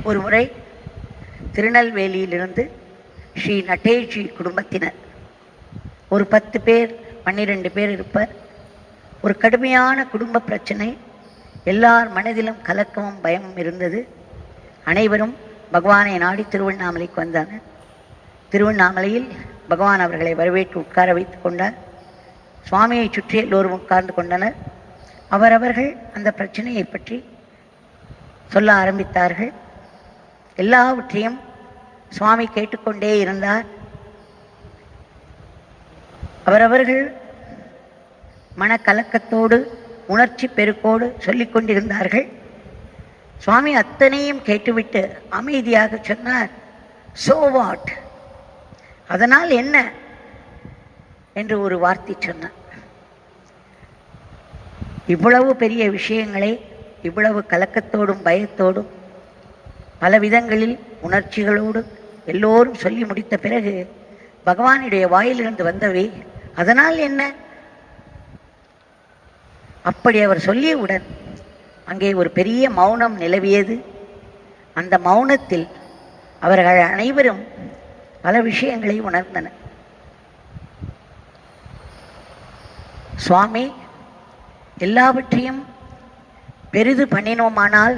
ஒரு முறை திருநெல்வேலியிலிருந்து ஸ்ரீ நடேஜி குடும்பத்தினர் ஒரு 10 பேர் 12 பேர் இருப்பர். ஒரு கடுமையான குடும்ப பிரச்சனை, எல்லார் மனதிலும் கலக்கமும் பயமும் இருந்தது. அனைவரும் பகவானை நாடி திருவண்ணாமலைக்கு வந்தனர். திருவண்ணாமலையில் பகவான் அவர்களை வரவேற்று உட்கார வைத்துக் கொண்டார். சுவாமியை சுற்றி எல்லோரும் உட்கார்ந்து கொண்டனர். அவரவர்கள் அந்த பிரச்சனையை பற்றி சொல்ல ஆரம்பித்தார்கள். எல்லாவற்றையும் சுவாமி கேட்டுக்கொண்டே இருந்தார். அவரவர்கள் மனக்கலக்கத்தோடு உணர்ச்சி பெருக்கோடு சொல்லிக் கொண்டிருந்தார்கள். சுவாமி அத்தனையும் கேட்டுவிட்டு அமைதியாக சொன்னார், சோ வாட், அதனால் என்ன என்று ஒரு வார்த்தை சொன்னார். இவ்வளவு பெரிய விஷயங்களை இவ்வளவு கலக்கத்தோடும் பயத்தோடும் பல விதங்களில் உணர்ச்சிகளோடு எல்லோரும் சொல்லி முடித்த பிறகு பகவானுடைய வாயிலிருந்து வந்தவை அதனால் என்ன? அப்படி அவர் சொல்லியவுடன் அங்கே ஒரு பெரிய மௌனம் நிலவியது. அந்த மௌனத்தில் அவர்கள் அனைவரும் பல விஷயங்களை உணர்ந்தனர். சுவாமி, எல்லாவற்றையும் பெரிது பண்ணினோமானால்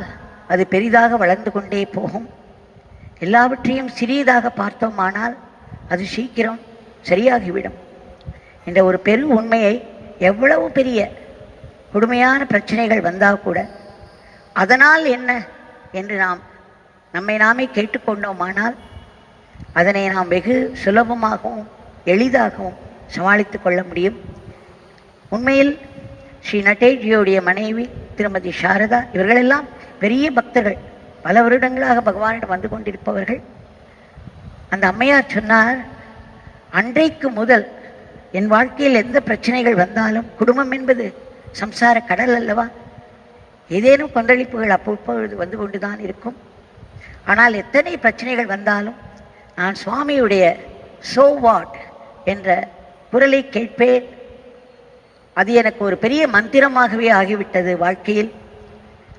அது பெரிதாக வளர்ந்து கொண்டே போகும். எல்லாவற்றையும் சிறியதாக பார்த்தோமானால் அது சீக்கிரம் சரியாகிவிடும் என்ற ஒரு பெரு உண்மையை, எவ்வளவு பெரிய கொடுமையான பிரச்சனைகள் வந்தால் கூட அதனால் என்ன என்று நம்மை நாமே கேட்டுக்கொண்டோமானால் அதனை நாம் வெகு சுலபமாகவும் எளிதாகவும் சமாளித்து கொள்ள முடியும். உண்மையில் ஸ்ரீ நடேஜியோடைய மனைவி திருமதி சாரதா இவர்களெல்லாம் பெரிய பக்தர்கள், பல வருடங்களாக பகவானிடம் வந்து கொண்டிருப்பவர்கள். அந்த அம்மையார் சொன்னார், அன்றைக்கு முதல் என் வாழ்க்கையில் எந்த பிரச்சனைகள் வந்தாலும், குடும்பம் என்பது சம்சார கடல் அல்லவா, ஏதேனும் கொந்தளிப்புகள் அப்பொழுது வந்து கொண்டுதான் இருக்கும். ஆனால் எத்தனை பிரச்சனைகள் வந்தாலும் நான் சுவாமியுடைய சோ வாட் என்ற குரலை கேட்பேன். அது எனக்கு ஒரு பெரிய மந்திரமாகவே ஆகிவிட்டது வாழ்க்கையில்.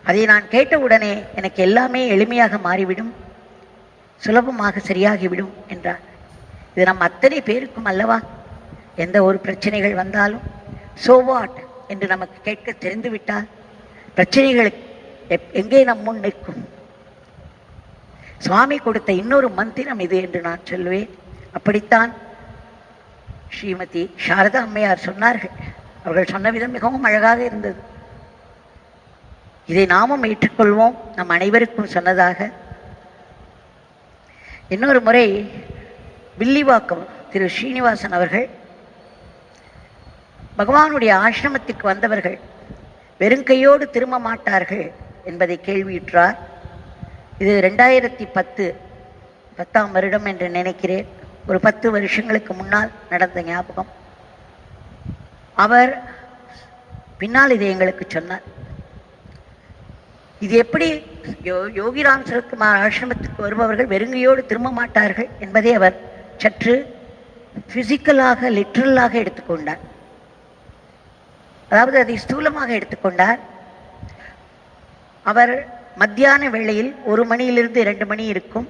அதை நான் கேட்டவுடனே எனக்கு எல்லாமே எளிமையாக மாறிவிடும், சுலபமாக சரியாகிவிடும் என்றார். இது நம் அத்தனை பேருக்கும் அல்லவா, எந்த ஒரு பிரச்சனைகள் வந்தாலும் சோ வாட் என்று நமக்கு கேட்க தெரிந்துவிட்டால் பிரச்சனைகளுக்கு எங்கே நம் முன் நிற்கும். சுவாமி கொடுத்த இன்னொரு மந்திரம் இது என்று நான் சொல்லுவேன். அப்படித்தான் ஸ்ரீமதி சாரதா அம்மையார் சொன்னார்கள். அவர்கள் சொன்ன விதம் மிகவும் அழகாக இருந்தது. இதை நாமும் ஏற்றுக்கொள்வோம், நம் அனைவருக்கும் சொன்னதாக. இன்னொரு முறை வில்லிவாக்கம் திரு ஸ்ரீனிவாசன் அவர்கள் பகவானுடைய ஆசிரமத்திற்கு வந்தவர்கள் வெறுங்கையோடு திரும்ப மாட்டார்கள் என்பதை கேள்வியுற்றார். இது 2010 வருடம் என்று நினைக்கிறேன். ஒரு 10 வருஷங்களுக்கு முன்னால் நடந்த ஞாபகம். அவர் பின்னால் இதை எங்களுக்கு சொன்னார். இது எப்படி யோகிராம் சரத்குமார் ஆசிரமத்துக்கு வருபவர்கள் வெறுங்கையோடு திரும்ப மாட்டார்கள் என்பதை அவர் சற்று பிசிக்கலாக லிட்ரலாக எடுத்துக்கொண்டார். அதாவது அதை ஸ்தூலமாக எடுத்துக்கொண்டார். அவர் மத்தியான வேளையில் 1 மணியிலிருந்து 2 மணி இருக்கும்.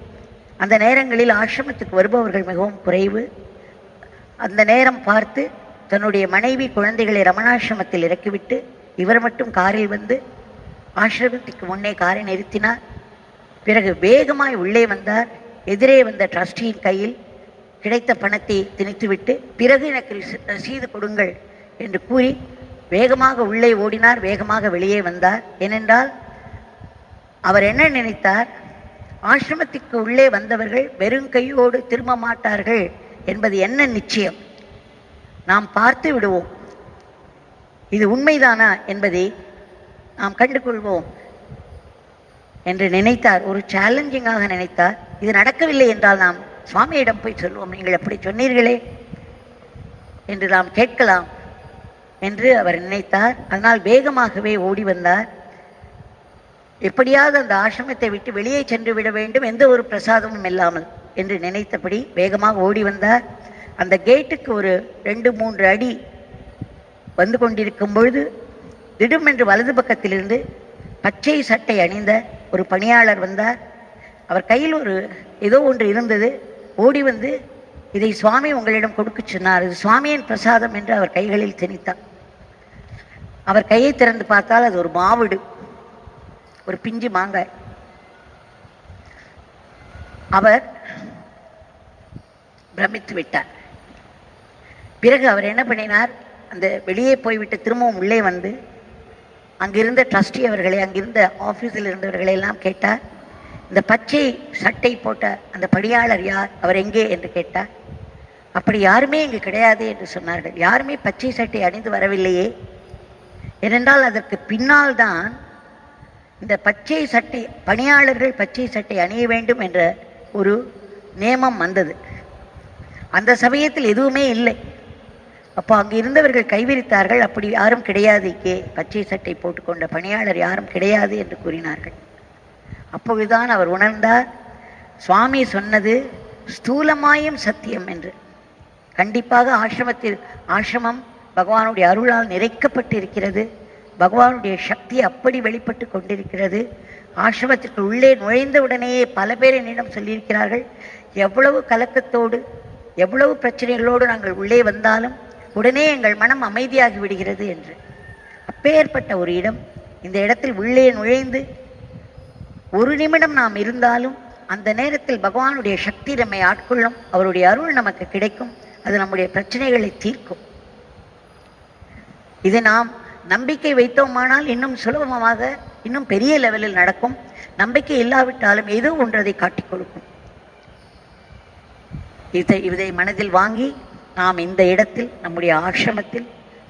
அந்த நேரங்களில் ஆசிரமத்துக்கு வருபவர்கள் மிகவும் குறைவு. அந்த நேரம் பார்த்து தன்னுடைய மனைவி குழந்தைகளை ரமணாசிரமத்தில் இறக்கிவிட்டு இவர் மட்டும் காரில் வந்து ஆசிரமத்துக்கு முன்னே காரை நிறுத்தினார். பிறகு வேகமாய் உள்ளே வந்தார். எதிரே வந்த ட்ரஸ்டியின் கையில் கிடைத்த பணத்தை திணித்துவிட்டு, பிறகு எனக்கு ரசீது கொடுங்கள் என்று கூறி வேகமாக உள்ளே ஓடினார். வேகமாக வெளியே வந்தார். ஏனென்றால் அவர் என்ன நினைத்தார், ஆசிரமத்திற்கு உள்ளே வந்தவர்கள் வெறுங்கையோடு திரும்ப மாட்டார்கள் என்பது என்ன நிச்சயம், நாம் பார்த்து விடுவோம், இது உண்மைதானா என்பதை நாம் கண்டுகொள்வோம் என்று நினைத்தார். ஒரு சேலஞ்சிங்காக நினைத்தார். இது நடக்கவில்லை என்றால் நாம் சுவாமியிடம் போய் சொல்வோம், நீங்கள் எப்படி சொன்னீர்களே என்று நாம் கேட்கலாம் என்று அவர் நினைத்தார். அதனால் வேகமாகவே ஓடி வந்தார். எப்படியாவது அந்த ஆசிரமத்தை விட்டு வெளியே சென்று விட வேண்டும், எந்த ஒரு பிரசாதமும் இல்லாமல் என்று நினைத்தபடி வேகமாக ஓடி வந்தார். அந்த கேட்டுக்கு ஒரு 2-3 அடி வந்து கொண்டிருக்கும் பொழுது திடுமென்று வலது பக்கத்திலிருந்து பச்சை சட்டை அணிந்த ஒரு பணியாளர் வந்தார். அவர் கையில் ஏதோ ஒன்று இருந்தது. ஓடி வந்து இதை சுவாமி உங்களிடம் கொடுக்க சொன்னார், இது சுவாமியின் பிரசாதம் என்று அவர் கைகளில் திணித்தார். அவர் கையை திறந்து பார்த்தால் அது ஒரு மாவிடு, ஒரு பிஞ்சு மாங்காய். அவர் பிரமித்து விட்டார். பிறகு அவர் என்ன பண்ணினார், அந்த வெளியே போய்விட்டு திரும்பவும் உள்ளே வந்து அங்கிருந்த ட்ரஸ்டி அவர்களை, அங்கிருந்த ஆஃபீஸில் இருந்தவர்களை எல்லாம் கேட்டார். இந்த பச்சை சட்டை போட்ட அந்த பணியாளர் யார், அவர் எங்கே என்று கேட்டார். அப்படி யாருமே இங்கு கிடையாது என்று சொன்னார்கள். யாருமே பச்சை சட்டை அணிந்து வரவில்லையே, ஏனென்றால் அதற்கு பின்னால் தான் இந்த பச்சை சட்டை பணியாளர்கள் பச்சை சட்டை அணிய வேண்டும் என்ற ஒரு நியமம் வந்தது. அந்த சமயத்தில் எதுவுமே இல்லை. அப்போ அங்கு இருந்தவர்கள் கைவிரித்தார்கள், அப்படி யாரும் கிடையாது, இங்கே பச்சை சட்டை போட்டுக்கொண்ட பணியாளர் யாரும் கிடையாது என்று கூறினார்கள். அப்போதுதான் அவர் உணர்ந்தார், சுவாமி சொன்னது ஸ்தூலமாயும் சத்தியம் என்று. கண்டிப்பாக ஆசிரமம் பகவானுடைய அருளால் நிறைக்கப்பட்டு இருக்கிறது. பகவானுடைய சக்தி அப்படி வெளிப்பட்டு கொண்டிருக்கிறது. ஆசிரமத்திற்கு உள்ளே நுழைந்தவுடனேயே பல பேர் என்னிடம் சொல்லியிருக்கிறார்கள், எவ்வளவு கலக்கத்தோடு எவ்வளவு பிரச்சனைகளோடு நாங்கள் உள்ளே வந்தாலும் உடனே எங்கள் மனம் அமைதியாகி விடுகிறது என்று. அப்பேற்பட்ட ஒரு இடம். இந்த இடத்தில் உள்ளே நுழைந்து ஒரு நிமிடம் நாம் இருந்தாலும் அந்த நேரத்தில் பகவானுடைய சக்தி நம்மை ஆட்கொள்ளும், அவருடைய அருள் நமக்கு கிடைக்கும், அது நம்முடைய பிரச்சனைகளை தீர்க்கும். இதை நாம் நம்பிக்கை வைத்தோமானால் இன்னும் சுலபமாக, இன்னும் பெரிய லெவலில் நடக்கும். நம்பிக்கை இல்லாவிட்டாலும் ஏதோ ஒன்றதை காட்டிக் கொடுக்கும். இதை மனதில் வாங்கி நாம் இந்த இடத்தில், நம்முடைய ஆசிரமத்தில்,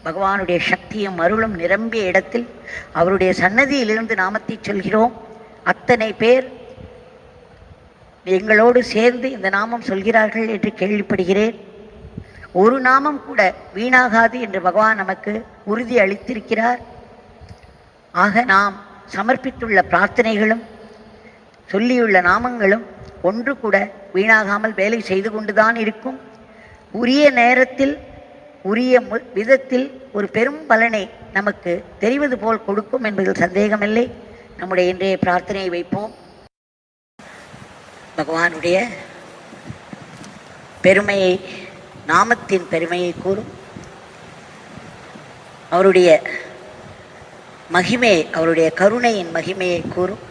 பகவானுடைய சக்தியும் அருளும் நிரம்பிய இடத்தில் அவருடைய சன்னதியிலிருந்து நாமத்தை சொல்கிறோம். அத்தனை பேர் எங்களோடு சேர்ந்து இந்த நாமம் சொல்கிறார்கள் என்று கேள்விப்படுகிறேன். ஒரு நாமம் கூட வீணாகாது என்று பகவான் நமக்கு உறுதி அளித்திருக்கிறார். ஆக நாம் சமர்ப்பித்துள்ள பிரார்த்தனைகளும் சொல்லியுள்ள நாமங்களும் ஒன்று கூட வீணாகாமல் வேலை செய்து கொண்டுதான் இருக்கும். உரிய நேரத்தில் உரிய விதத்தில் ஒரு பெரும் பலனை நமக்கு தெரிவது போல் கொடுக்கும் என்பதில் சந்தேகமில்லை. நம்முடைய இன்றைய பிரார்த்தனையை வைப்போம். பகவானுடைய பெருமையை, நாமத்தின் பெருமையை கூறும், அவருடைய மகிமையை, அவருடைய கருணையின் மகிமையை கூறும்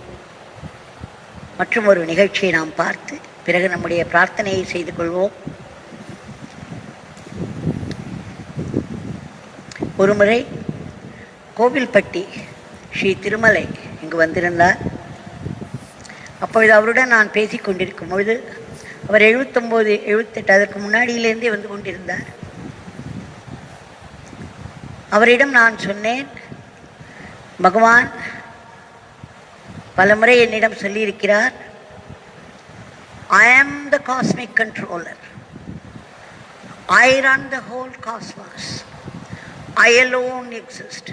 மற்றும் ஒரு நிகழ்ச்சியை நாம் பார்த்து பிறகு நம்முடைய பிரார்த்தனையை செய்து கொள்வோம். ஒருமுறை கோவில்பட்டி ஸ்ரீ திருமலை இங்கு வந்திருந்தார். அப்பொழுது அவருடன் நான் பேசி கொண்டிருக்கும் பொழுது அவர் 79, 78 அதற்கு முன்னாடியிலேருந்தே வந்து கொண்டிருந்தார். அவரிடம் நான் சொன்னேன், பகவான் பலமுறை என்னிடம் சொல்லியிருக்கிறார், I am the cosmic controller. I run the whole cosmos. I alone exist.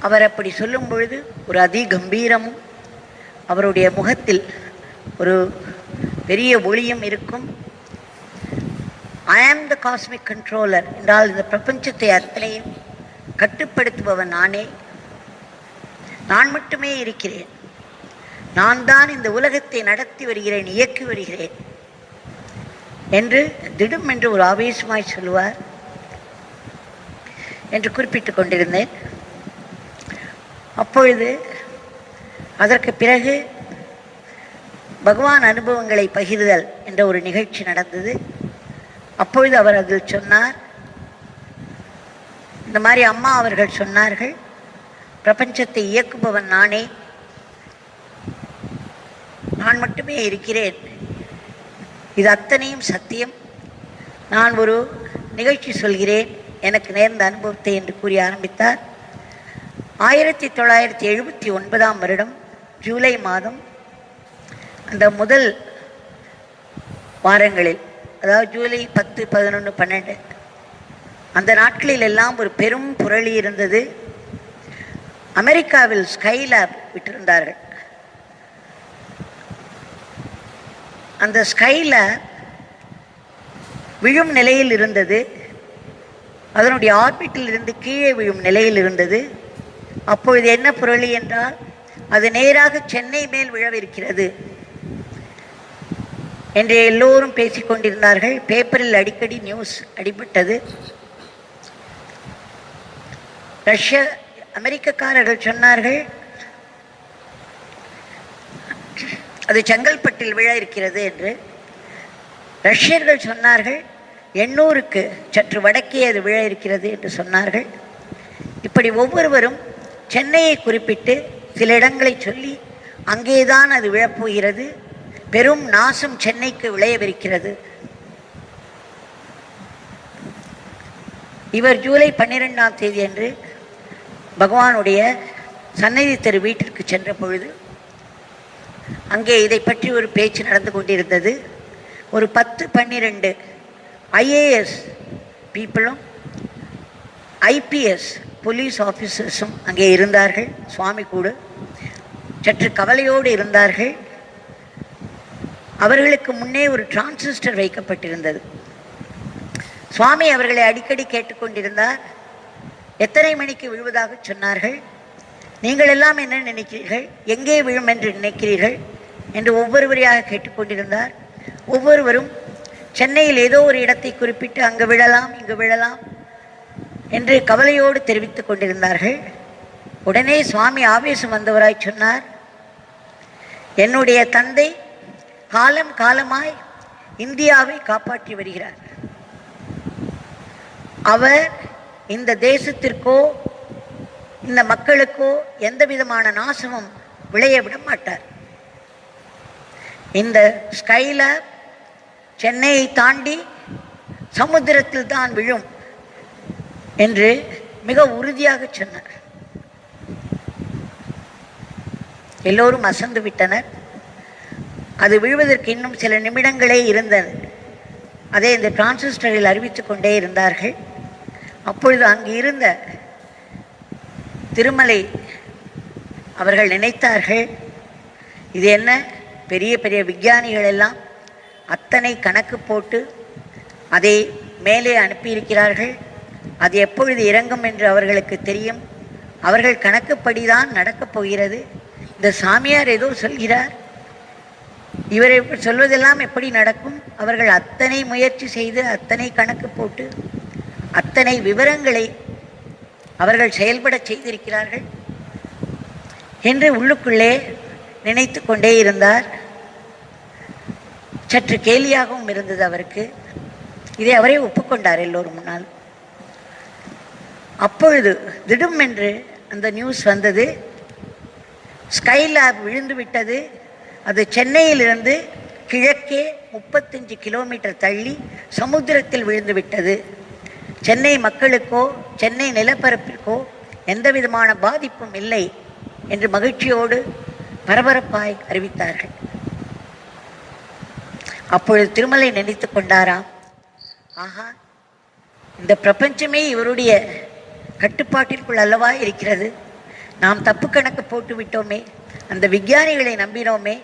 அவர் அப்படி சொல்லும் பொழுது ஒரு அதி கம்பீரமும் அவருடைய முகத்தில் ஒரு பெரிய ஒளியும் இருக்கும். I am the cosmic controller என்றால் இந்த பிரபஞ்சத்தை அத்தனையும் கட்டுப்படுத்துபவன் நானே, நான் மட்டுமே இருக்கிறேன், நான் தான் இந்த உலகத்தை நடத்தி வருகிறேன், இயக்கி வருகிறேன் என்று திடும் என்று ஒரு ஆவேசமாய் சொல்லுவார் என்று குறிப்பிட்டு கொண்டிருந்தேன். அப்பொழுது அதற்கு பிறகு பகவான் அனுபவங்களை பகிர்தல் என்ற ஒரு நிகழ்ச்சி நடந்தது. அப்பொழுது அவர் அதில் சொன்னார், இந்த மாதிரி அம்மா அவர்கள் சொன்னார்கள், பிரபஞ்சத்தை இயக்குபவன் நானே, நான் மட்டுமே இருக்கிறேன், இது அத்தனையும் சத்தியம், நான் ஒரு நிகழ்ச்சி சொல்கிறேன் எனக்கு நேர்ந்த அனுபவத்தை என்று கூறி ஆரம்பித்தார். 1979 வருடம் ஜூலை மாதம் அந்த முதல் வாரங்களில், அதாவது ஜூலை 10, 11, 12 அந்த நாட்களில் எல்லாம் ஒரு பெரும் புரளி இருந்தது. அமெரிக்காவில் ஸ்கைலேப் விட்டிருந்தார்கள். அந்த ஸ்கைலேப் விழும் நிலையில் இருந்தது, அதனுடைய ஆர்பிட்டில் இருந்து கீழே விழும் நிலையில் இருந்தது. அப்பொழுது என்ன புரளி என்றால், அது நேராக சென்னை மேல் விழவிருக்கிறது என்று எல்லோரும் பேசிக்கொண்டிருந்தார்கள். பேப்பரில் அடிக்கடி நியூஸ் அடிபட்டது. அமெரிக்கக்காரர்கள் சொன்னார்கள் அது செங்கல்பட்டில் விழ இருக்கிறது என்று. ரஷ்யர்கள் சொன்னார்கள் 800க்கு சற்று வடக்கே அது விழ இருக்கிறது என்று சொன்னார்கள். இப்படி ஒவ்வொருவரும் சென்னையை குறிப்பிட்டு சில இடங்களை சொல்லி அங்கேதான் அது விழப்போகிறது, பெரும் நாசம் சென்னைக்கு விளையவிருக்கிறது. இவர் ஜூலை 12ஆம் தேதி அன்று பகவானுடைய சந்நிதி தெரு வீட்டிற்கு சென்ற பொழுது அங்கே இதை பற்றி ஒரு பேச்சு நடந்து கொண்டிருந்தது. ஒரு 10-12 IAS பீப்புளும் IPS போலீஸ் ஆஃபீஸர்ஸும் அங்கே இருந்தார்கள். சுவாமி கூட சற்று கவலையோடு இருந்தார்கள். அவர்களுக்கு முன்னே ஒரு டிரான்சிஸ்டர் வைக்கப்பட்டிருந்தது. சுவாமி அவர்களை அடிக்கடி கேட்டுக்கொண்டிருந்தார். எத்தனை மணிக்கு விழுவதாக சொன்னார்கள், நீங்கள் எல்லாம் என்ன நினைக்கிறீர்கள், எங்கே விழும் என்று நினைக்கிறீர்கள் என்று ஒவ்வொருவரையாக கேட்டுக்கொண்டிருந்தார். ஒவ்வொருவரும் சென்னையில் ஏதோ ஒரு இடத்தை குறிப்பிட்டு அங்கு விழலாம் இங்கு விழலாம் என்று கவலையோடு தெரிவித்துக் கொண்டிருந்தார்கள். உடனே சுவாமி ஆவேசம் வந்தவராய் சொன்னார், என்னுடைய தந்தை காலம் காலமாய் இந்தியாவை காப்பாற்றி வருகிறார். அவர் இந்த தேசத்திற்கோ இந்த மக்களுக்கோ எந்த விதமான நாசமும் விளைய விட மாட்டார். இந்த ஸ்கைலாப் சென்னையை தாண்டி சமுத்திரத்தில் தான் விழும் என்று மிக உறுதியாக சொன்னார். எல்லோரும் அசந்து விட்டனர். அது விழுவதற்கு இன்னும் சில நிமிடங்களே இருந்தது. அதை இந்த டிரான்சிஸ்டரில் அறிவித்துக் கொண்டே இருந்தார்கள். அப்பொழுது அங்கு இருந்த திருமலை அவர்கள் நினைத்தார்கள், இது என்ன, பெரிய பெரிய விஞ்ஞானிகள் எல்லாம் அத்தனை கணக்கு போட்டு அதை மேலே அனுப்பியிருக்கிறார்கள். அது எப்பொழுது இறங்கும் என்று அவர்களுக்கு தெரியும். அவர்கள் கணக்குப்படிதான் நடக்கப் போகிறது. இந்த சாமியார் ஏதோ சொல்கிறார், இவரை சொல்வதெல்லாம் எப்படி நடக்கும்? அவர்கள் அத்தனை முயற்சி செய்து அத்தனை கணக்கு போட்டு அத்தனை விவரங்களை அவர்கள் செயல்பட செய்திருக்கிறார்கள் என்று உள்ளுக்குள்ளே நினைத்து கொண்டே இருந்தார். சற்று கேலியாகவும் இருந்தது அவருக்கு. இதை அவரே ஒப்புக்கொண்டார் எல்லோரும் முன்னால். அப்பொழுது திடும் என்று அந்த நியூஸ் வந்தது, ஸ்கைலாப் விழுந்து விட்டது. அது சென்னையிலிருந்து கிழக்கே 35 கிலோமீட்டர் தள்ளி சமுத்திரத்தில் விழுந்து விட்டது. சென்னை மக்களுக்கோ சென்னை நிலப்பரப்பிற்கோ எந்த விதமான பாதிப்பும் இல்லை என்று மகிழ்ச்சியோடு பரபரப்பாய் அறிவித்தார்கள். அப்பொழுது திருமலை நினைத்து கொண்டாராம், ஆஹா, இந்த பிரபஞ்சமே இவருடைய கட்டுப்பாட்டிற்குள் அல்லவா இருக்கிறது. நாம் தப்பு கணக்கு போட்டு விட்டோமே, அந்த விஞ்ஞானிகளை நம்பினோமே,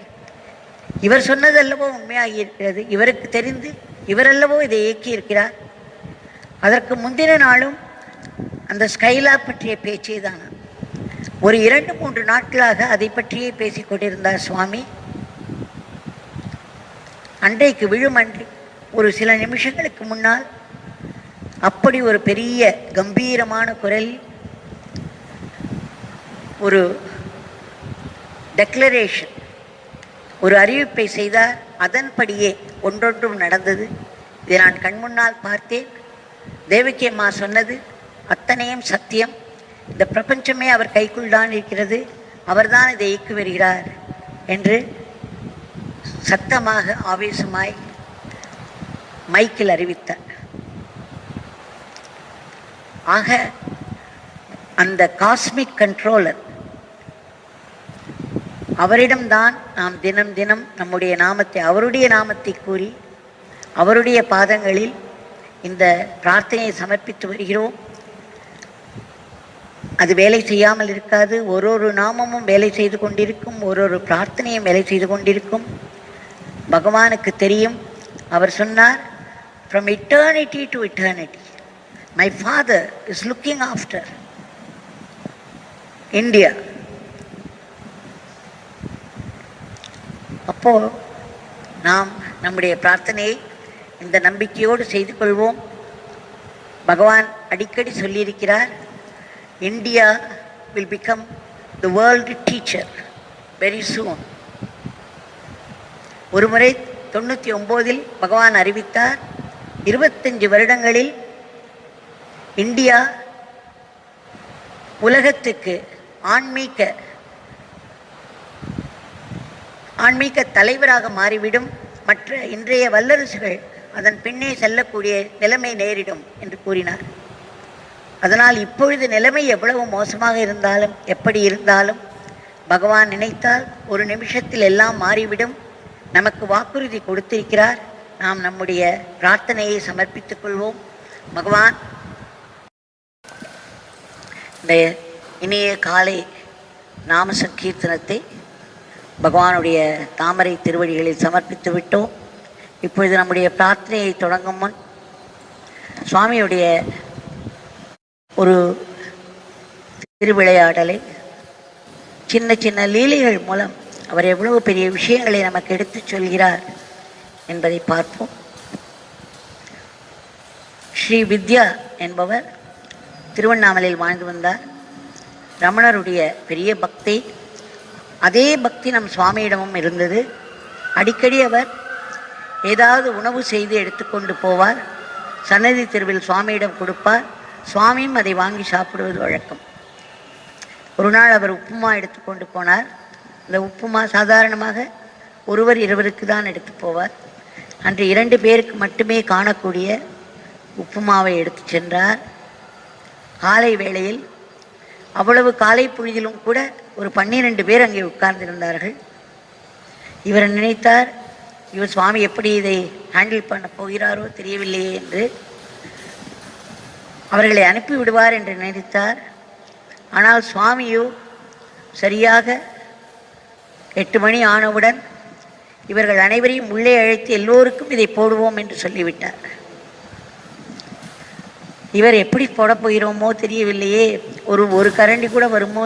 இவர் சொன்னதல்லவோ உண்மையாகி இருக்கிறது. இவருக்கு தெரிந்து இவரல்லவோ இதை இயக்கி இருக்கிறார். அதற்கு முந்தின நாளும் அந்த ஸ்கைலாப் பற்றிய பேச்சே தான். ஒரு 2-3 நாட்களாக அதை பற்றியே பேசிக் கொண்டிருந்தார் சுவாமி. அன்றைக்கு விழுமன்றி ஒரு சில நிமிஷங்களுக்கு முன்னால் அப்படி ஒரு பெரிய கம்பீரமான குரல் ஒரு டெக்ளரேஷன், ஒரு அறிவிப்பை செய்தார். அதன்படியே ஒன்றொன்றும் நடந்தது. இதை நான் கண்முன்னால் பார்த்தேன். தேவகி அம்மா சொன்னது அத்தனையும் சத்தியம். இந்த பிரபஞ்சமே அவர் கைக்குள் தான் இருக்கிறது, அவர்தான் இதை இயக்கி வருகிறார் என்று சத்தமாக ஆவேசமாய் மைக்கில் அறிவித்தார். ஆக அந்த காஸ்மிக் கண்ட்ரோலர் அவரிடம்தான் நாம் தினம் தினம் நம்முடைய நாமத்தை, அவருடைய நாமத்தை கூறி அவருடைய பாதங்களில் இந்த பிரார்த்தனையை சமர்ப்பித்து வருகிறோம். அது வேலை செய்யாமல் இருக்காது. ஒரு நாமமும் வேலை செய்து கொண்டிருக்கும், ஒரு பிரார்த்தனையும் வேலை செய்து கொண்டிருக்கும். பகவானுக்கு தெரியும். அவர் சொன்னார், from eternity to eternity my father is looking after India. அப்போது நாம் நம்முடைய பிரார்த்தனையை இந்த நம்பிக்கையோடு செய்து கொள்வோம். பகவான் அடிக்கடி சொல்லியிருக்கிறார், India will become the world teacher very soon. ஒரு முறை 99 பகவான் அறிவித்தார், 25 வருடங்களில் இந்தியா உலகத்துக்கு ஆன்மீக தலைவராக மாறிவிடும், மற்ற இன்றைய வல்லரசுகள் அதன் பின்னே செல்லக்கூடிய நிலைமை நேரிடும் என்று கூறினார். அதனால் இப்பொழுது நிலைமை எவ்வளவு மோசமாக இருந்தாலும் எப்படி இருந்தாலும் பகவான் நினைத்தால் ஒரு நிமிஷத்தில் எல்லாம் மாறிவிடும். நமக்கு வாக்குறுதி கொடுத்திருக்கிறார். நாம் நம்முடைய பிரார்த்தனையை சமர்ப்பித்துக் கொள்வோம். பகவான் இந்த இனிய காலை நாம சங்கீர்த்தனத்தை பகவானுடைய தாமரை திருவடிகளில் சமர்ப்பித்து விட்டோம். இப்பொழுது நம்முடைய பிரார்த்தனையை தொடங்கும் முன் சுவாமியுடைய ஒரு திருவிளையாடலை, சின்ன சின்ன லீலைகள் மூலம் அவர் எவ்வளவு பெரிய விஷயங்களை நமக்கு எடுத்துச் சொல்கிறார் என்பதை பார்ப்போம். ஸ்ரீ வித்யா என்பவர் திருவண்ணாமலையில் வாழ்ந்து வந்தார். ரமணருடைய பெரிய பக்தி. அதே பக்தி நம் சுவாமியிடமும் இருந்தது. அடிக்கடி அவர் ஏதாவது உணவு செய்து எடுத்துக்கொண்டு போவார். சன்னதி தெருவில் சுவாமியிடம் கொடுப்பார். சுவாமியும் அதை வாங்கி சாப்பிடுவது வழக்கம். ஒரு நாள் அவர் உப்புமா எடுத்துக்கொண்டு போனார். இந்த உப்புமா சாதாரணமாக ஒருவர் இருவருக்கு தான் எடுத்து போவார். அன்று 2 பேருக்கு மட்டுமே காணக்கூடிய உப்புமாவை எடுத்து சென்றார். காலை வேளையில் அவ்வளவு காலை பொழுதிலும் கூட ஒரு 12 பேர் அங்கே உட்கார்ந்திருந்தார்கள். இவர் நினைத்தார், இவர் சுவாமி எப்படி இதை ஹேண்டில் பண்ண போகிறாரோ தெரியவில்லையே என்று அவர்களை அனுப்பி விடுவார் என்று நினைத்தார். ஆனால் சுவாமியோ சரியாக 8 மணி ஆனவுடன் இவர்கள் அனைவரையும் உள்ளே அழைத்து எல்லோருக்கும் இதை போடுவோம் என்று சொல்லிவிட்டார். இவர் எப்படி போடப் போகிறோமோ தெரியவில்லையே, ஒரு கரண்டி கூட வருமோ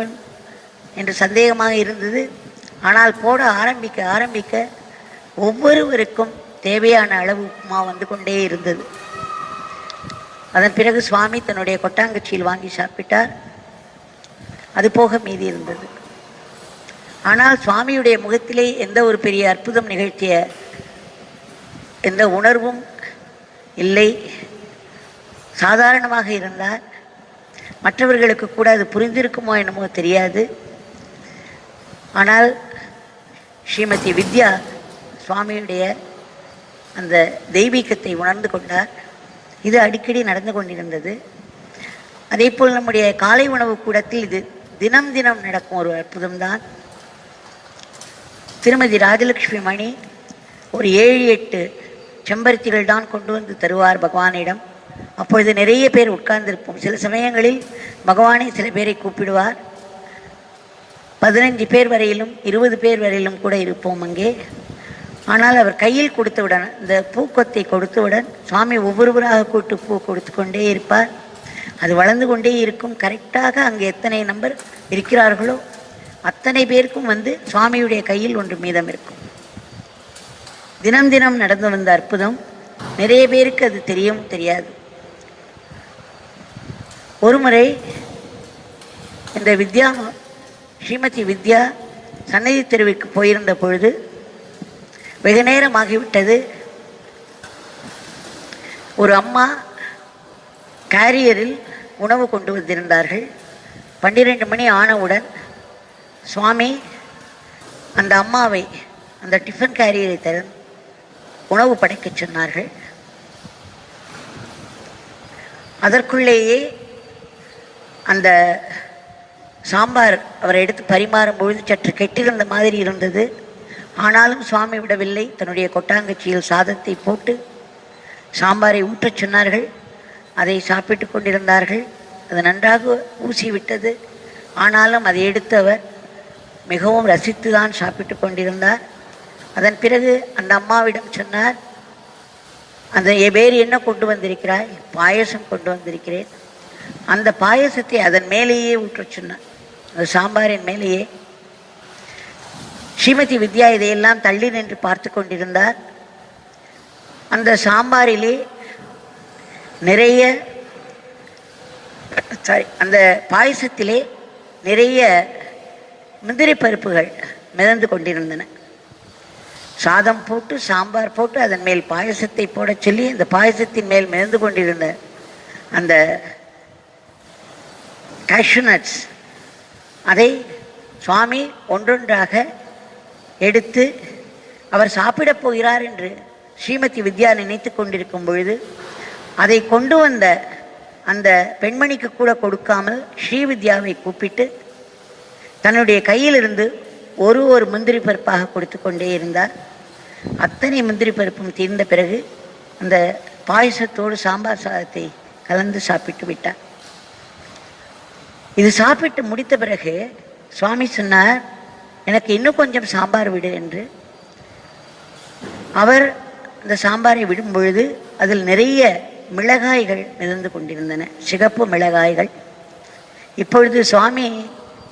என்று சந்தேகமாக இருந்தது. ஆனால் போட ஆரம்பிக்க ஒவ்வொருவருக்கும் தேவையான அளவு உப்புமா வந்து கொண்டே இருந்தது. அதன் பிறகு சுவாமி தன்னுடைய கொட்டாங்கச்சியில் வாங்கி சாப்பிட்டார். அது போக மீதி இருந்தது. ஆனால் சுவாமியுடைய முகத்திலே எந்த ஒரு பெரிய அற்புதம் நிகழ்த்திய எந்த உணர்வும் இல்லை. சாதாரணமாக இருந்தார். மற்றவர்களுக்கு கூட அது புரிந்திருக்குமோ என்னமோ தெரியாது. ஆனால் ஸ்ரீமதி வித்யா சுவாமியுடைய அந்த தெய்வீகத்தை உணர்ந்து கொண்டார். இது அடிக்கடி நடந்து கொண்டிருந்தது. அதே போல் நம்முடைய காலை உணவு கூடத்தில் இது தினம் தினம் நடக்கும் ஒரு அற்புதம்தான். திருமதி ராஜலட்சுமி மணி ஒரு 7-8 செம்பருத்திகள் தான் கொண்டு வந்து தருவார் பகவானிடம். அப்பொழுது நிறைய பேர் உட்கார்ந்திருப்போம். சில சமயங்களில் பகவானை சில பேரை கூப்பிடுவார். 15 பேர் வரையிலும் 20 பேர் வரையிலும் கூட இருப்போம் அங்கே. ஆனால் அவர் கையில் கொடுத்தவுடன், இந்த பூக்கொத்தை கொடுத்தவுடன் சுவாமி ஒவ்வொருவராக கூட்டு பூ கொடுத்து கொண்டே இருப்பார். அது வளர்ந்து கொண்டே இருக்கும். கரெக்டாக அங்கே எத்தனை நம்பர் இருக்கிறார்களோ அத்தனை பேருக்கும் வந்து சுவாமியுடைய கையில் ஒன்று மீதம் இருக்கும். தினம் தினம் நடந்து வந்த அற்புதம். நிறைய பேருக்கு அது தெரியாது. ஒருமுறை இந்த ஸ்ரீமதி வித்யா சன்னதி தெருவுக்கு போயிருந்த பொழுது வெகு நேரம் ஆகிவிட்டது. ஒரு அம்மா கேரியரில் உணவு கொண்டு வந்திருந்தார்கள். 12 மணி ஆனவுடன் சுவாமி அந்த அம்மாவை அந்த டிஃபன் கேரியரை திறந்து உணவு படைக்க சொன்னார்கள். அதற்குள்ளேயே அந்த சாம்பார் அவரை எடுத்து பரிமாறும் பொழுது சற்று கெட்டிருந்த மாதிரி இருந்தது. ஆனாலும் சுவாமி விடவில்லை. தன்னுடைய கொட்டாங்கச்சியில் சாதத்தை போட்டு சாம்பாரை ஊற்றச் சொன்னார்கள். அதை சாப்பிட்டு கொண்டிருந்தார்கள். அது நன்றாக ஊசிவிட்டது. ஆனாலும் அதை எடுத்து அவர் மிகவும் ரசித்து தான் சாப்பிட்டு கொண்டிருந்தார். அதன் பிறகு அந்த அம்மாவிடம் சொன்னார், அந்த வேறு என்ன கொண்டு வந்திருக்கிறாய்? பாயசம் கொண்டு வந்திருக்கிறேன். அந்த பாயசத்தை அதன் மேலேயே ஊற்றச் சொன்னார், அந்த சாம்பாரின் மேலேயே. ஸ்ரீமதி வித்யா இதையெல்லாம் தள்ளி நின்று பார்த்து கொண்டிருந்தார். அந்த சாம்பாரிலே நிறைய அந்த பாயசத்திலே நிறைய முந்திரி பருப்புகள் மிதந்து கொண்டிருந்தன. சாதம் போட்டு சாம்பார் போட்டு அதன் மேல் பாயசத்தை போட சொல்லி அந்த பாயசத்தின் மேல் மிதந்து கொண்டிருந்த அந்த cashew nuts அதை சுவாமி ஒன்றொன்றாக எடுத்து அவர் சாப்பிடப் போகிறார் என்று ஸ்ரீமதி வித்யா நினைத்து கொண்டிருக்கும் பொழுது அதை கொண்டு வந்த அந்த பெண்மணிக்கு கூட கொடுக்காமல் ஸ்ரீவித்யாவை கூப்பிட்டு தன்னுடைய கையிலிருந்து ஒரு முந்திரி பருப்பாக கொடுத்து கொண்டே இருந்தார். அத்தனை முந்திரி பருப்பும் தீர்ந்த பிறகு அந்த பாயசத்தோடு சாம்பார் சாதத்தை கலந்து சாப்பிட்டு விட்டார். இது சாப்பிட்டு முடித்த பிறகு சுவாமி சொன்னார், எனக்கு இன்னும் கொஞ்சம் சாம்பார் விடு என்று. அவர் அந்த சாம்பாரை விடும் பொழுது அதில் நிறைய மிளகாய்கள் மிதந்து கொண்டிருந்தன, சிகப்பு மிளகாய்கள். இப்பொழுது சுவாமி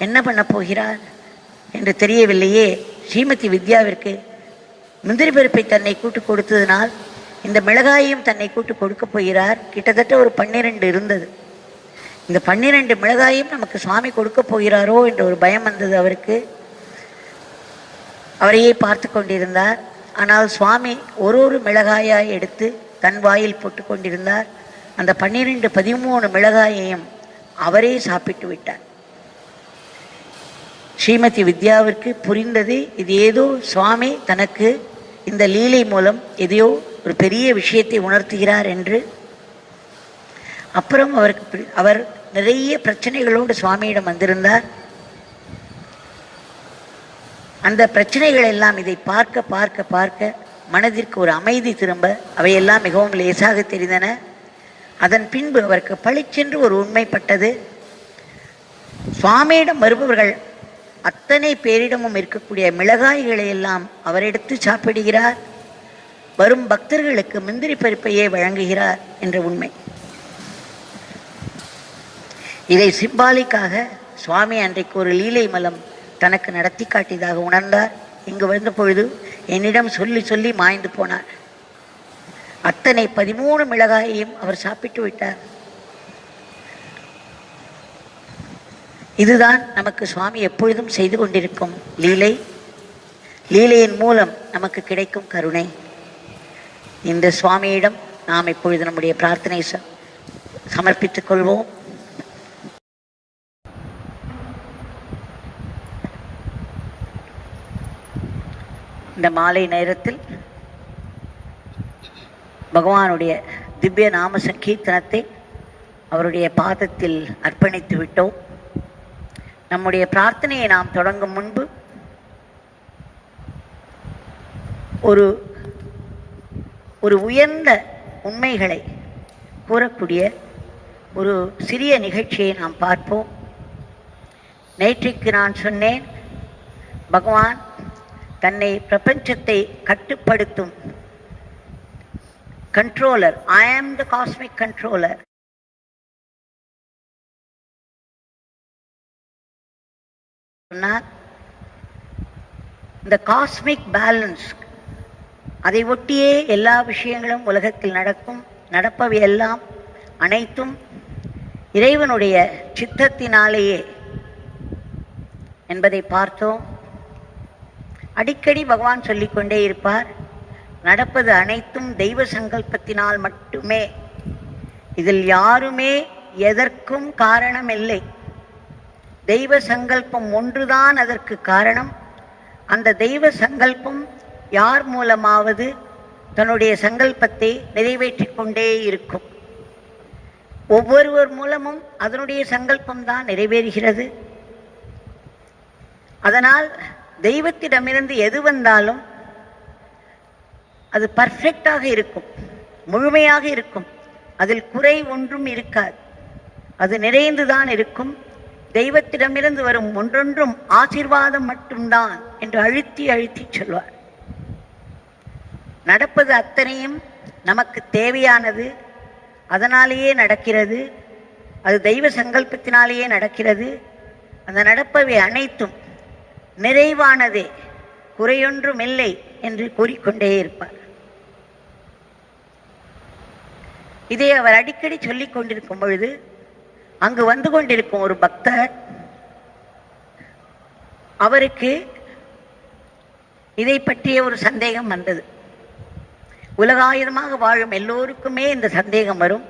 என்ன பண்ண போகிறார் என்று தெரியவில்லையே. ஸ்ரீமதி வித்யாவிற்கு முந்திரி பருப்பை தன்னை கூட்டு கொடுத்ததினால் இந்த மிளகாயையும் தன்னை கூட்டு கொடுக்க போகிறார். கிட்டத்தட்ட ஒரு 12 இருந்தது. இந்த 12 மிளகாயும் நமக்கு சுவாமி கொடுக்க போகிறாரோ என்ற ஒரு பயம் வந்தது அவருக்கு. அவரையே பார்த்து கொண்டிருந்தார். ஆனால் சுவாமி ஒரு மிளகாயாய் எடுத்து தன் வாயில் போட்டு கொண்டிருந்தார். அந்த 13 மிளகாயையும் அவரே சாப்பிட்டு விட்டார். ஸ்ரீமதி வித்யாவிற்கு புரிந்தது, இது ஏதோ சுவாமி தனக்கு இந்த லீலை மூலம் எதையோ ஒரு பெரிய விஷயத்தை உணர்த்துகிறார் என்று. அப்புறம் அவர் நிறைய பிரச்சனைகளோடு சுவாமியிடம் வந்திருந்தார். அந்த பிரச்சனைகள் எல்லாம் இதை பார்க்க பார்க்க பார்க்க மனதிற்கு ஒரு அமைதி திரும்ப அவையெல்லாம் மிகவும் லேசாக தெரிந்தன. அதன் பின்பு அவருக்கு பளிச்சென்று ஒரு உண்மைப்பட்டது. சுவாமியிடம் வருபவர்கள் அத்தனை பேரிடமும் இருக்கக்கூடிய மிளகாய்களை எல்லாம் அவர் எடுத்து சாப்பிடுகிறார், வரும் பக்தர்களுக்கு முந்திரி பருப்பையே வழங்குகிறார் என்ற உண்மை. இதை சிம்பாலிக்காக சுவாமி அன்றைக்கு ஒரு லீலை மூலம் தனக்கு நடத்தி காட்டியதாக உணர்ந்தார். இங்கு வந்த பொழுது என்னிடம் சொல்லி சொல்லி மாய்ந்து போனார். அத்தனை 13 மிளகாயையும் அவர் சாப்பிட்டு விட்டார். இதுதான் நமக்கு சுவாமி எப்பொழுதும் செய்து கொண்டிருக்கும் லீலை. லீலையின் மூலம் நமக்கு கிடைக்கும் கருணை. இந்த சுவாமியிடம் நாம் இப்பொழுது நம்முடைய பிரார்த்தனை சமர்ப்பித்துக் கொள்வோம். இந்த மாலை நேரத்தில் பகவானுடைய திவ்ய நாம சங்கீர்த்தனத்தை அவருடைய பாதத்தில் அர்ப்பணித்து விட்டோம். நம்முடைய பிரார்த்தனையை நாம் தொடங்கும் முன்பு ஒரு உயர்ந்த உண்மைகளை கூறக்கூடிய ஒரு சிறிய நிகழ்ச்சியை நாம் பார்ப்போம். நேற்றைக்கு நான் சொன்னேன், பகவான் தன்னை பிரபஞ்சத்தை கட்டுப்படுத்தும் கண்ட்ரோலர், ஐ ஆம் த காஸ்மிக் கண்ட்ரோலர். இந்த காஸ்மிக் பேலன்ஸ், அதை ஒட்டியே எல்லா விஷயங்களும் உலகத்தில் நடக்கும். நடப்பவை எல்லாம் அனைத்தும் இறைவனுடைய சித்தத்தினாலேயே என்பதை பார்த்தோம். அடிக்கடி பகவான் சொல்லிக்கொண்டே இருப்பார், நடப்பது அனைத்தும் தெய்வ சங்கல்பத்தினால் மட்டுமே, இதில் யாருமே எதற்கும் காரணம் இல்லை. தெய்வ சங்கல்பம் ஒன்றுதான் அதற்கு காரணம். அந்த தெய்வ சங்கல்பம் யார் மூலமாவது தன்னுடைய சங்கல்பத்தை நிறைவேற்றிக் கொண்டே இருக்கும். ஒவ்வொருவர் மூலமும் அதனுடைய சங்கல்பம்தான் நிறைவேறுகிறது. அதனால் தெய்வத்திடமிருந்து எது வந்தாலும் அது பர்ஃபெக்டாக இருக்கும், முழுமையாக இருக்கும். அதில் குறை ஒன்றும் இருக்காது, அது நிறைந்துதான் இருக்கும். தெய்வத்திடமிருந்து வரும் ஒன்றொன்றும் ஆசீர்வாதம் மட்டும்தான் என்று அழுத்தி அழுத்தி சொல்வார். நடப்பது அத்தனையும் நமக்கு தேவையானது, அதனாலேயே நடக்கிறது. அது தெய்வ சங்கல்பத்தினாலேயே நடக்கிறது. அந்த நடப்பவை அனைத்தும் நிறைவானதே, குறையொன்றும் இல்லை என்று கூறிக்கொண்டே இருப்பார். இதை அவர் அடிக்கடி சொல்லிக் கொண்டிருக்கும் பொழுது அங்கு வந்து கொண்டிருக்கும் ஒரு பக்தர், அவருக்கு இதை பற்றிய ஒரு சந்தேகம் வந்தது. உலகாயுதமாக வாழும் எல்லோருக்குமே இந்த சந்தேகம் வரும்.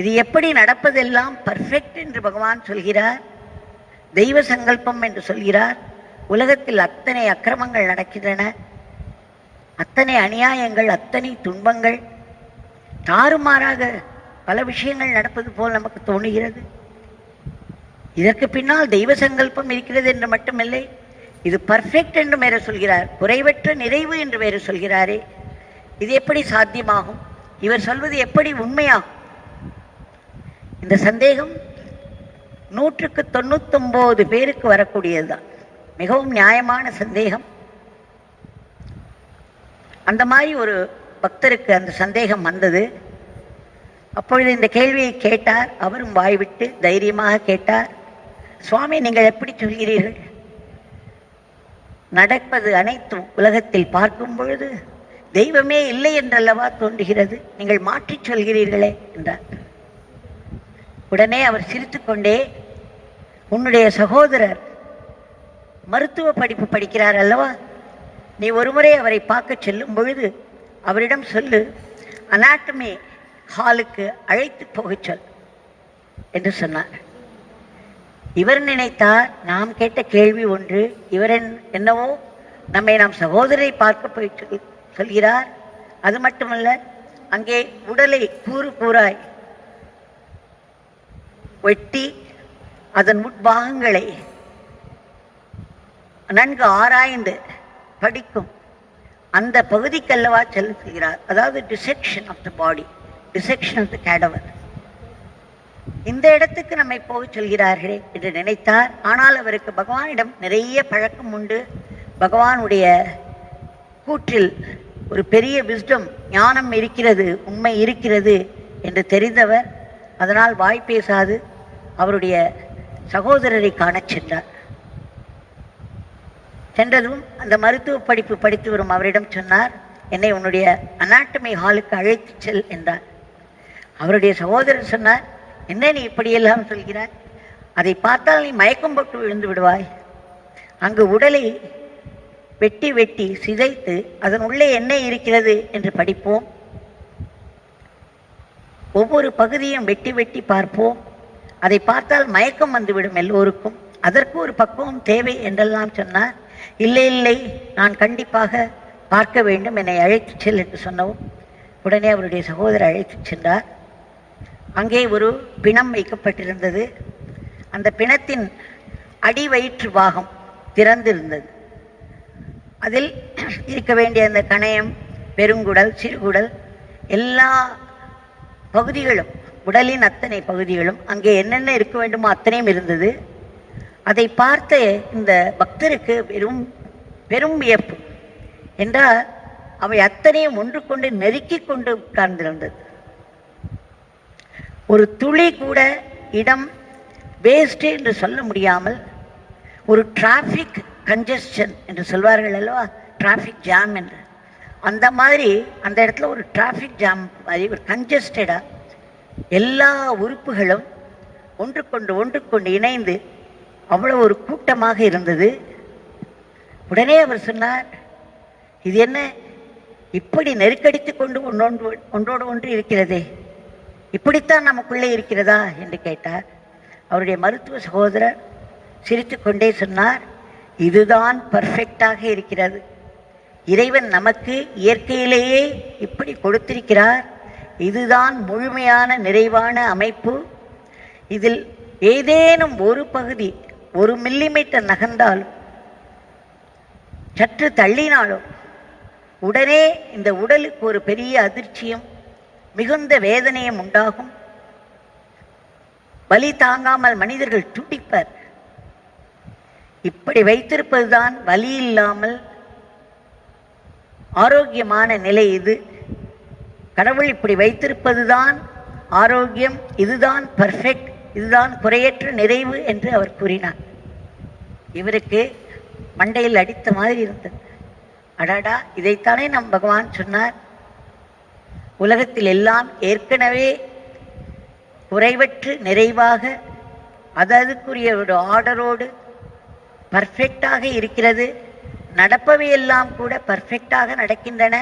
இது எப்படி நடப்பதெல்லாம் பர்ஃபெக்ட் என்று பகவான் சொல்கிறார், தெய்வ சங்கல்பம் என்று சொல்கிறார். உலகத்தில் அத்தனை அக்கிரமங்கள் நடக்கின்றன, அத்தனை அநியாயங்கள், அத்தனை துன்பங்கள், தாறுமாறாக பல விஷயங்கள் நடப்பது போல் நமக்கு தோணுகிறது. இதற்கு பின்னால் தெய்வ சங்கல்பம் இருக்கிறது என்று மட்டுமில்லை, இது பர்ஃபெக்ட் என்று வேறு சொல்கிறார், குறைவற்ற நிறைவு என்று வேறு சொல்கிறாரே, இது எப்படி சாத்தியமாகும்? இவர் சொல்வது எப்படி உண்மையாகும்? இந்த சந்தேகம் 199 பேருக்கு வரக்கூடியதுதான். மிகவும் நியாயமான சந்தேகம். அந்த மாதிரி ஒரு பக்தருக்கு அந்த சந்தேகம் வந்தது. அப்பொழுது இந்த கேள்வியை கேட்டார். அவரும் வாய்விட்டு தைரியமாக கேட்டார், சுவாமி, நீங்கள் எப்படி சொல்கிறீர்கள்? நடப்பது அனைத்தும் உலகத்தில் பார்க்கும் பொழுது தெய்வமே இல்லை என்றல்லவா தோன்றுகிறது, நீங்கள் மாற்றிச் சொல்கிறீர்களே என்றார். உடனே அவர் சிரித்துக்கொண்டே, உன்னுடைய சகோதரர் மருத்துவ படிப்பு படிக்கிறார் அல்லவா, நீ ஒருமுறை அவரை பார்க்க செல்லும் பொழுது அவரிடம் சொல்லு, அனாட்டமி ஹாலுக்கு அழைத்து போகச் சொல் என்று சொன்னார். இவர் நினைத்தார், நாம் கேட்ட கேள்வி ஒன்று, இவர் என்னவோ நாம் சகோதரரை பார்க்க போய் சொல்கிறார். அது மட்டுமல்ல, அங்கே உடலை கூறு கூறாய் வெட்டி அதன் உட்பாகங்களை நன்கு ஆராய்ந்து படிக்கும் அந்த பகுதிக்கல்லவா செல்கிறார். அதாவது dissection of the body, dissection of the cadaver. இந்த இடத்துக்கு நம்மை போக சொல்கிறார்களே என்று நினைத்தார். ஆனால் அவருக்கு பகவானிடம் நிறைய பழக்கம் உண்டு. பகவானுடைய கூற்றில் ஒரு பெரிய விஸ்டம், ஞானம் இருக்கிறது, உண்மை இருக்கிறது என்று தெரிந்தவர். அதனால் வாய் பேசாது அவருடைய சகோதரரை காணச் சென்றார். சென்றதும் அந்த மருத்துவ படிப்பு படித்து வரும் அவரிடம் சொன்னார், என்னை உன்னுடைய அனாட்டமி ஹாலுக்கு அழைத்து செல் என்றார். அவருடைய சகோதரர் சொன்னார், என்ன நீ இப்படியெல்லாம் சொல்கிறாய்? அதை பார்த்தால் நீ மயக்கம் போட்டு விழுந்து விடுவாய். அங்கு உடலை வெட்டி வெட்டி சிதைத்து அதன் உள்ளே என்ன இருக்கிறது என்று படிப்போம். ஒவ்வொரு பகுதியும் வெட்டி வெட்டி பார்ப்போம். அதை பார்த்தால் மயக்கம் வந்துவிடும் எல்லோருக்கும். அதற்கு ஒரு பக்குவம் தேவை என்றெல்லாம் சொன்னார். இல்லை இல்லை, நான் கண்டிப்பாக பார்க்க வேண்டும், என்னை அழைத்து செல் என்று சொன்னவும் உடனே அவருடைய சகோதரர் அழைத்து சென்றார். அங்கே ஒரு பிணம் வைக்கப்பட்டிருந்தது. அந்த பிணத்தின் அடி வயிற்று பாகம் திறந்திருந்தது. அதில் இருக்க வேண்டிய அந்த கணையம், பெருங்குடல், சிறுகுடல், எல்லா பகுதிகளும், உடலின் அத்தனை பகுதிகளும் அங்கே என்னென்ன இருக்க வேண்டுமோ அத்தனையும் இருந்தது. அதை பார்த்த இந்த பக்தருக்கு பெரும் வியப்பு. என்றால் அவை அத்தனையும் ஒன்று கொண்டு நெருக்கி கொண்டு உட்கார்ந்திருந்தது. ஒரு துளி கூட இடம் வேஸ்ட் என்று சொல்ல முடியாமல், ஒரு டிராஃபிக் கன்ஜெஸ்ஷன் என்று சொல்வார்கள் அல்லவா, டிராஃபிக் ஜாம் என்று, அந்த மாதிரி அந்த இடத்துல ஒரு டிராஃபிக் ஜாம் மாதிரி ஒரு கன்ஜஸ்டடாக எல்லா உறுப்புகளும் ஒன்றுக்கொண்டு இணைந்து அவ்வளோ ஒரு கூட்டமாக இருந்தது. உடனே அவர் சொன்னார், இது என்ன இப்படி நெருக்கடித்து கொண்டு ஒன்றோடு ஒன்று இருக்கிறதே, இப்படித்தான் நமக்குள்ளே இருக்கிறதா என்று கேட்டார். அவருடைய மருத்துவ சகோதரர் சிரித்து கொண்டே சொன்னார், இதுதான் பர்ஃபெக்டாக இருக்கிறது. இறைவன் நமக்கு இயற்கையிலேயே இப்படி கொடுத்திருக்கிறார். இதுதான் முழுமையான நிறைவான அமைப்பு. இதில் ஏதேனும் ஒரு பகுதி 1 மில்லிமீட்டர் நகர்ந்தாலும், சற்று தள்ளினாலும் உடனே இந்த உடலுக்கு ஒரு பெரிய அதிர்ச்சியும் மிகுந்த வேதனையும் உண்டாகும். வலி தாங்காமல் மனிதர்கள் துடிப்பர். இப்படி வைத்திருப்பதுதான் வலி இல்லாமல் ஆரோக்கியமான நிலை. இது கடவுள் இப்படி வைத்திருப்பதுதான் ஆரோக்கியம், இதுதான் பர்ஃபெக்ட், இதுதான் குறையற்ற நிறைவு என்று அவர் கூறினார். இவருக்கு மண்டையில் அடித்த மாதிரி இருந்தது. அடாடா, இதைத்தானே நம் பகவான் சொன்னார், உலகத்தில் எல்லாம் ஏற்கனவே குறைவற்று நிறைவாக அதற்குரிய ஒரு ஆர்டரோடு பர்ஃபெக்டாக இருக்கிறது. நடப்பவை எல்லாம் கூட பர்ஃபெக்டாக நடக்கின்றன.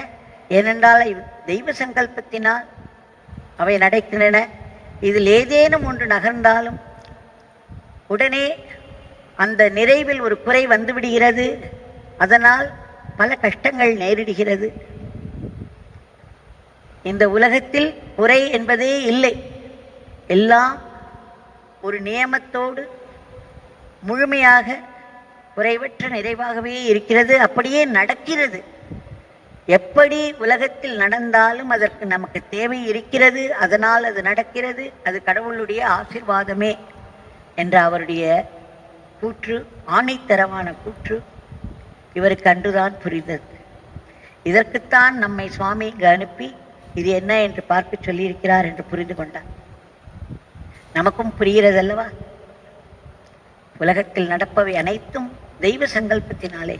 ஏனென்றால் தெய்வ சங்கல்பத்தினால் அவை நடக்கின்றன. இதில் ஏதேனும் ஒன்று நகர்ந்தாலும் உடனே அந்த நிறைவில் ஒரு குறை வந்துவிடுகிறது. அதனால் பல கஷ்டங்கள் நேரிடுகிறது. இந்த உலகத்தில் குறை என்பதே இல்லை. எல்லாம் ஒரு நியமத்தோடு முழுமையாக குறைவற்ற நிறைவாகவே இருக்கிறது. அப்படியே நடக்கிறது. எப்படி உலகத்தில் நடந்தாலும் அதற்கு நமக்கு தேவை இருக்கிறது. அதனால் அது நடக்கிறது. அது கடவுளுடைய ஆசீர்வாதமே என்ற அவருடைய கூற்று, ஆணைத்தரமான கூற்று இவருக்கு அன்றுதான் புரிந்தது. இதற்குத்தான் நம்மை சுவாமி இங்கு அனுப்பி இது என்ன என்று பார்க்க சொல்லியிருக்கிறார் என்று புரிந்து கொண்டார். நமக்கும் புரிகிறது அல்லவா? உலகத்தில் நடப்பவை அனைத்தும் தெய்வ சங்கல்பத்தினாலே